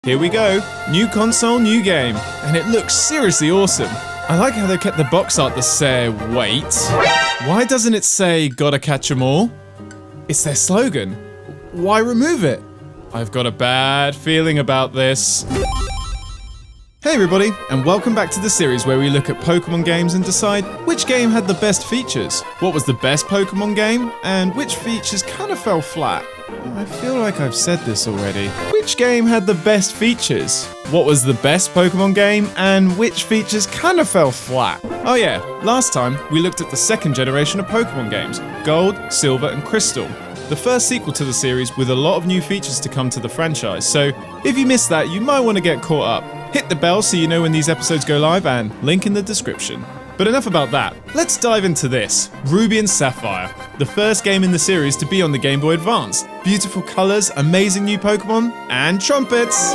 Here we go, new console, new game, and it looks seriously awesome. I like how they kept the box art to say, wait, why doesn't it say gotta catch 'em all? It's their slogan. Why remove it? I've got a bad feeling about this. Hey everybody, and welcome back to the series where we look at Pokemon games and decide which game had the best features, what was the best Pokemon game, and which features kind of fell flat. I feel like I've said this already. Which game had the best features? What was the best Pokemon game? And which features kind of fell flat? Oh yeah, last time we looked at the second generation of Pokemon games, Gold, Silver, and Crystal. The first sequel to the series with a lot of new features to come to the franchise, so if you missed that, you might want to get caught up. Hit the bell so you know when these episodes go live and link in the description. But enough about that, let's dive into this, Ruby and Sapphire, the first game in the series to be on the Game Boy Advance. Beautiful colours, amazing new Pokemon, and trumpets!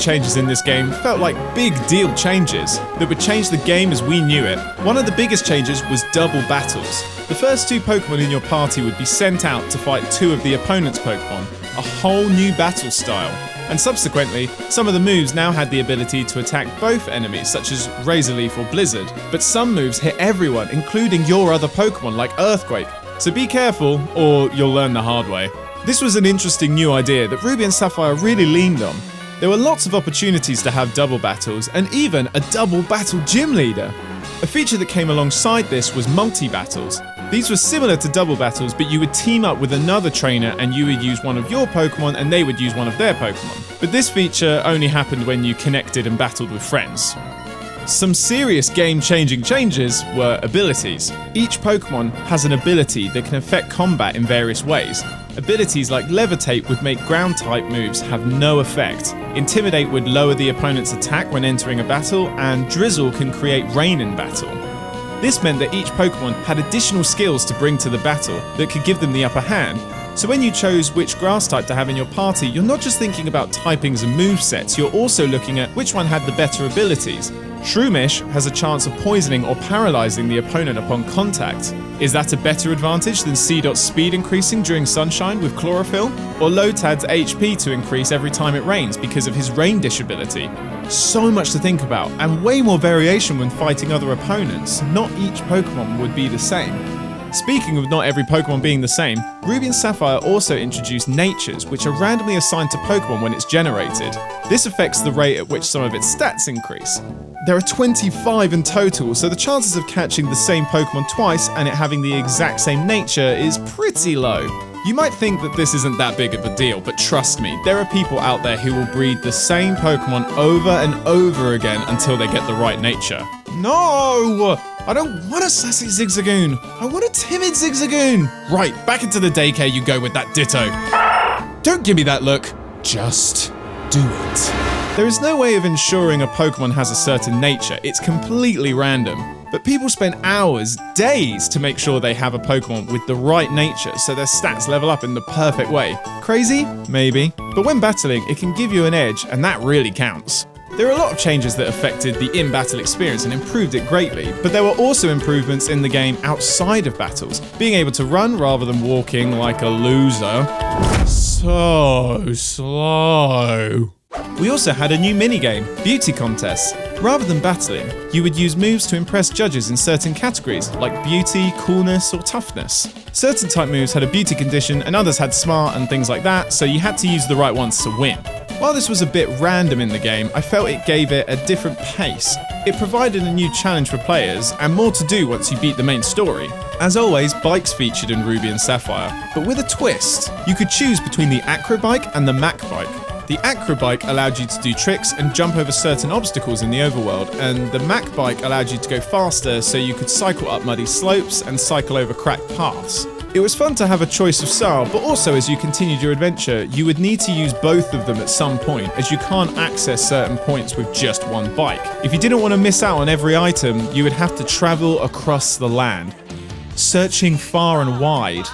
Changes in this game felt like big deal changes that would change the game as we knew it. One of the biggest changes was double battles. The first two Pokemon in your party would be sent out to fight two of the opponent's Pokemon, a whole new battle style. And subsequently, some of the moves now had the ability to attack both enemies, such as Razor Leaf or Blizzard, but some moves hit everyone, including your other Pokemon like Earthquake. So be careful, or you'll learn the hard way. This was an interesting new idea that Ruby and Sapphire really leaned on. There were lots of opportunities to have double battles, and even a double battle gym leader. A feature that came alongside this was multi-battles. These were similar to double battles, but you would team up with another trainer and you would use one of your Pokemon and they would use one of their Pokemon. But this feature only happened when you connected and battled with friends. Some serious game-changing changes were abilities. Each Pokemon has an ability that can affect combat in various ways. Abilities like Levitate would make ground-type moves have no effect. Intimidate would lower the opponent's attack when entering a battle, and Drizzle can create rain in battle. This meant that each Pokemon had additional skills to bring to the battle that could give them the upper hand. So when you chose which grass type to have in your party, you're not just thinking about typings and movesets, you're also looking at which one had the better abilities. Shroomish has a chance of poisoning or paralysing the opponent upon contact. Is that a better advantage than Seedot's speed increasing during sunshine with chlorophyll? Or Lotad's HP to increase every time it rains because of his Rain Dish ability? So much to think about, and way more variation when fighting other opponents. Not each Pokemon would be the same. Speaking of not every Pokemon being the same, Ruby and Sapphire also introduced natures, which are randomly assigned to Pokemon when it's generated. This affects the rate at which some of its stats increase. There are 25 in total, so the chances of catching the same Pokemon twice and it having the exact same nature is pretty low. You might think that this isn't that big of a deal, but trust me, there are people out there who will breed the same Pokemon over and over again until they get the right nature. No! I don't want a sassy Zigzagoon! I want a timid Zigzagoon! Right, back into the daycare you go with that Ditto. Don't give me that look. Just do it. There is no way of ensuring a Pokemon has a certain nature, it's completely random. But people spend hours, days to make sure they have a Pokemon with the right nature so their stats level up in the perfect way. Crazy? Maybe. But when battling, it can give you an edge, and that really counts. There are a lot of changes that affected the in-battle experience and improved it greatly, but there were also improvements in the game outside of battles. Being able to run rather than walking like a loser. So slow. We also had a new minigame, Beauty Contests. Rather than battling, you would use moves to impress judges in certain categories, like beauty, coolness, or toughness. Certain type moves had a beauty condition, and others had smart and things like that, so you had to use the right ones to win. While this was a bit random in the game, I felt it gave it a different pace. It provided a new challenge for players, and more to do once you beat the main story. As always, bikes featured in Ruby and Sapphire, but with a twist. You could choose between the Acro Bike and the Mac Bike. The Acro Bike allowed you to do tricks and jump over certain obstacles in the overworld, and the Mac Bike allowed you to go faster so you could cycle up muddy slopes and cycle over cracked paths. It was fun to have a choice of style, but also as you continued your adventure, you would need to use both of them at some point, as you can't access certain points with just one bike. If you didn't want to miss out on every item, you would have to travel across the land, searching far and wide.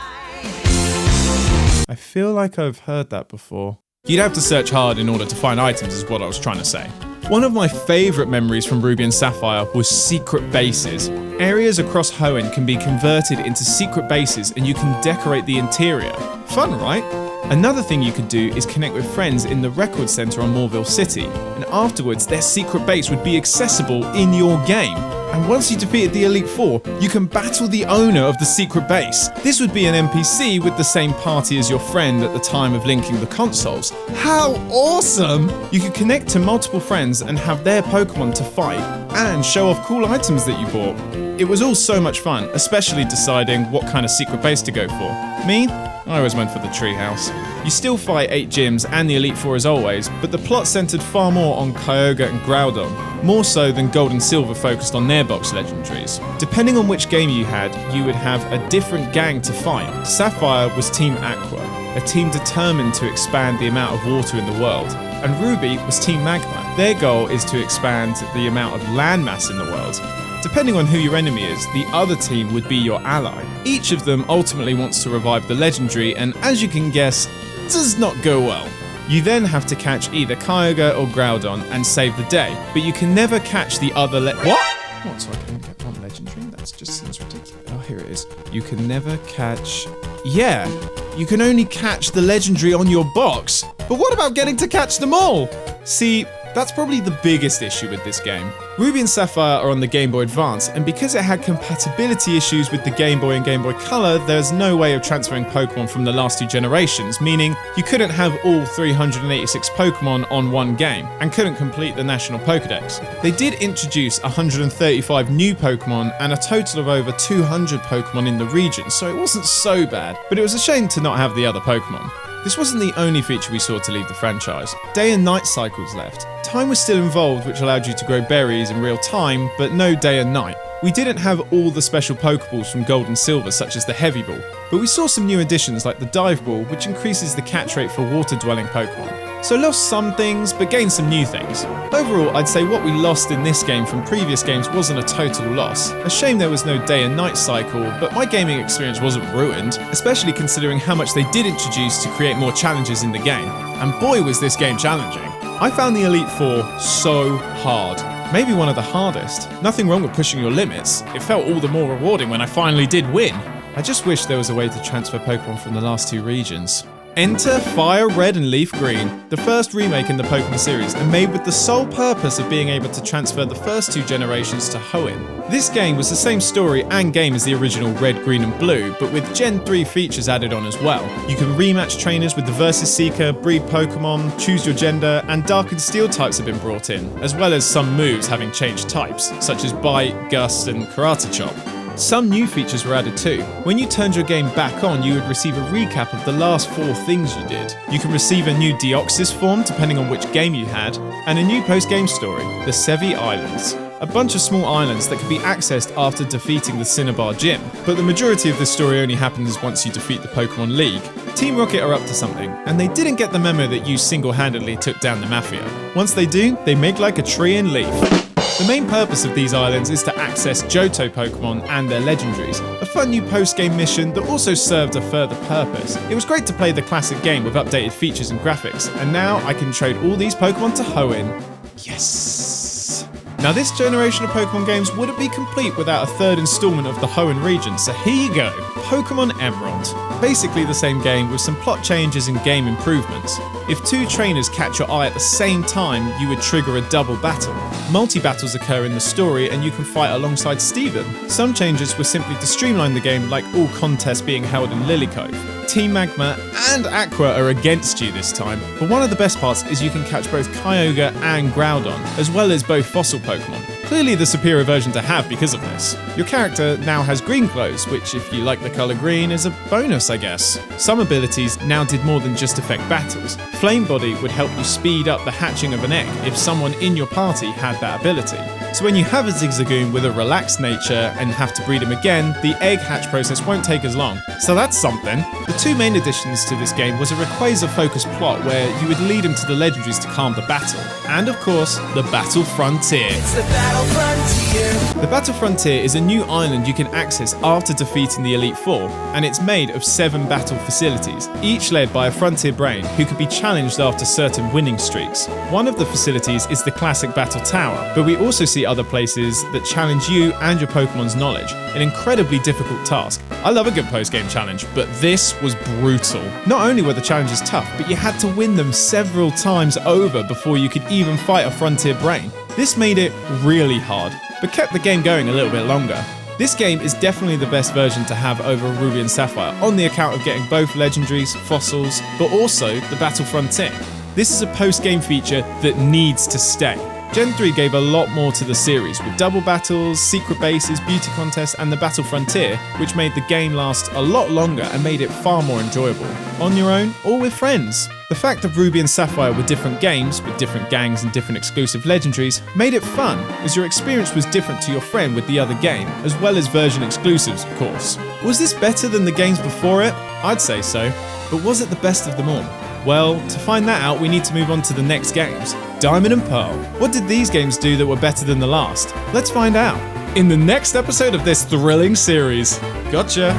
I feel like I've heard that before. You'd have to search hard in order to find items is what I was trying to say. One of my favourite memories from Ruby and Sapphire was secret bases. Areas across Hoenn can be converted into secret bases and you can decorate the interior. Fun, right? Another thing you could do is connect with friends in the record centre on Moorville City, and afterwards their secret base would be accessible in your game. And once you defeated the Elite Four, you can battle the owner of the secret base. This would be an NPC with the same party as your friend at the time of linking the consoles. How awesome! You could connect to multiple friends and have their Pokemon to fight, and show off cool items that you bought. It was all so much fun, especially deciding what kind of secret base to go for. Me? I always went for the treehouse. You still fight 8 gyms and the Elite Four as always, but the plot centred far more on Kyogre and Groudon, more so than Gold and Silver focused on their box legendaries. Depending on which game you had, you would have a different gang to fight. Sapphire was Team Aqua, a team determined to expand the amount of water in the world, and Ruby was Team Magma. Their goal is to expand the amount of landmass in the world. Depending on who your enemy is, the other team would be your ally. Each of them ultimately wants to revive the legendary, and as you can guess, does not go well. You then have to catch either Kyogre or Groudon and save the day, but you can never catch the other What? So I can get one legendary? That just seems ridiculous. Oh, here it is. You can never catch... Yeah, you can only catch the legendary on your box. But what about getting to catch them all? See, that's probably the biggest issue with this game. Ruby and Sapphire are on the Game Boy Advance, and because it had compatibility issues with the Game Boy and Game Boy Color, there's no way of transferring Pokemon from the last 2 generations, meaning you couldn't have all 386 Pokemon on one game, and couldn't complete the National Pokedex. They did introduce 135 new Pokemon, and a total of over 200 Pokemon in the region, so it wasn't so bad, but it was a shame to not have the other Pokemon. This wasn't the only feature we saw to leave the franchise. Day and night cycles left. Time was still involved, which allowed you to grow berries in real time, but no day and night. We didn't have all the special Pokeballs from Gold and Silver, such as the Heavy Ball, but we saw some new additions like the Dive Ball, which increases the catch rate for water-dwelling Pokemon. So lost some things, but gained some new things. Overall, I'd say what we lost in this game from previous games wasn't a total loss. A shame there was no day and night cycle, but my gaming experience wasn't ruined, especially considering how much they did introduce to create more challenges in the game. And boy was this game challenging. I found the Elite Four so hard. Maybe one of the hardest. Nothing wrong with pushing your limits. It felt all the more rewarding when I finally did win. I just wish there was a way to transfer Pokemon from the last 2 regions. Enter Fire Red and Leaf Green, the first remake in the Pokemon series, and made with the sole purpose of being able to transfer the first 2 generations to Hoenn. This game was the same story and game as the original Red, Green and Blue, but with Gen 3 features added on as well. You can rematch trainers with the Versus Seeker, breed Pokemon, choose your gender, and Dark and Steel types have been brought in, as well as some moves having changed types, such as Bite, Gust and Karate Chop. Some new features were added too. When you turned your game back on, you would receive a recap of the last 4 things you did. You can receive a new Deoxys form depending on which game you had, and a new post-game story, the Sevi Islands. A bunch of small islands that can be accessed after defeating the Cinnabar Gym, but the majority of this story only happens once you defeat the Pokemon League. Team Rocket are up to something, and they didn't get the memo that you single-handedly took down the Mafia. Once they do, they make like a tree and leaf. The main purpose of these islands is to access Johto Pokemon and their legendaries, a fun new post-game mission that also served a further purpose. It was great to play the classic game with updated features and graphics, and now I can trade all these Pokemon to Hoenn. Yes! Now this generation of Pokemon games wouldn't be complete without a 3rd installment of the Hoenn region, so here you go, Pokemon Emerald. Basically the same game with some plot changes and game improvements. If 2 trainers catch your eye at the same time, you would trigger a double battle. Multi-battles occur in the story and you can fight alongside Steven. Some changes were simply to streamline the game, like all contests being held in Lily Cove. Team Magma and Aqua are against you this time, but one of the best parts is you can catch both Kyogre and Groudon, as well as both fossil Pokemon. Clearly the superior version to have because of this. Your character now has green clothes, which if you like the colour green is a bonus, I guess. Some abilities now did more than just affect battles. Flame Body would help you speed up the hatching of an egg if someone in your party had that ability. So when you have a Zigzagoon with a relaxed nature and have to breed him again, the egg hatch process won't take as long. So that's something. The 2 main additions to this game was a Rayquaza-focused plot where you would lead him to the legendaries to calm the battle. And of course, the Battle Frontier. It's the battle frontier. The Battle Frontier is a new island you can access after defeating the Elite Four, and it's made of 7 battle facilities, each led by a Frontier brain who could be challenged after certain winning streaks. One of the facilities is the classic Battle Tower, but we also see other places that challenge you and your Pokemon's knowledge, an incredibly difficult task. I love a good post-game challenge, but this was brutal. Not only were the challenges tough, but you had to win them several times over before you could even fight a Frontier brain. This made it really hard, but kept the game going a little bit longer. This game is definitely the best version to have over Ruby and Sapphire on the account of getting both legendaries, fossils, but also the Battle Frontier. This is a post-game feature that needs to stay. Gen 3 gave a lot more to the series, with double battles, secret bases, beauty contests, and the Battle Frontier, which made the game last a lot longer and made it far more enjoyable, on your own or with friends. The fact that Ruby and Sapphire were different games, with different gangs and different exclusive legendaries, made it fun, as your experience was different to your friend with the other game, as well as version exclusives, of course. Was this better than the games before it? I'd say so, but was it the best of them all? Well, to find that out, we need to move on to the next games. Diamond and Pearl. What did these games do that were better than the last? Let's find out in the next episode of this thrilling series. Gotcha!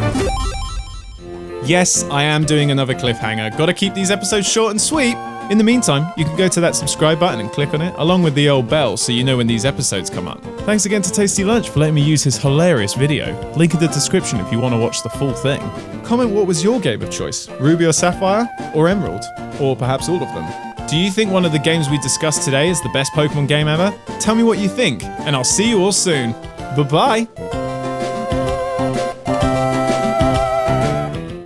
Yes, I am doing another cliffhanger. Gotta keep these episodes short and sweet. In the meantime, you can go to that subscribe button and click on it, along with the old bell so you know when these episodes come up. Thanks again to Tasty Lunch for letting me use his hilarious video. Link in the description if you want to watch the full thing. Comment what was your game of choice, Ruby or Sapphire, or Emerald, or perhaps all of them. Do you think one of the games we discussed today is the best Pokemon game ever? Tell me what you think, and I'll see you all soon. Bye-bye!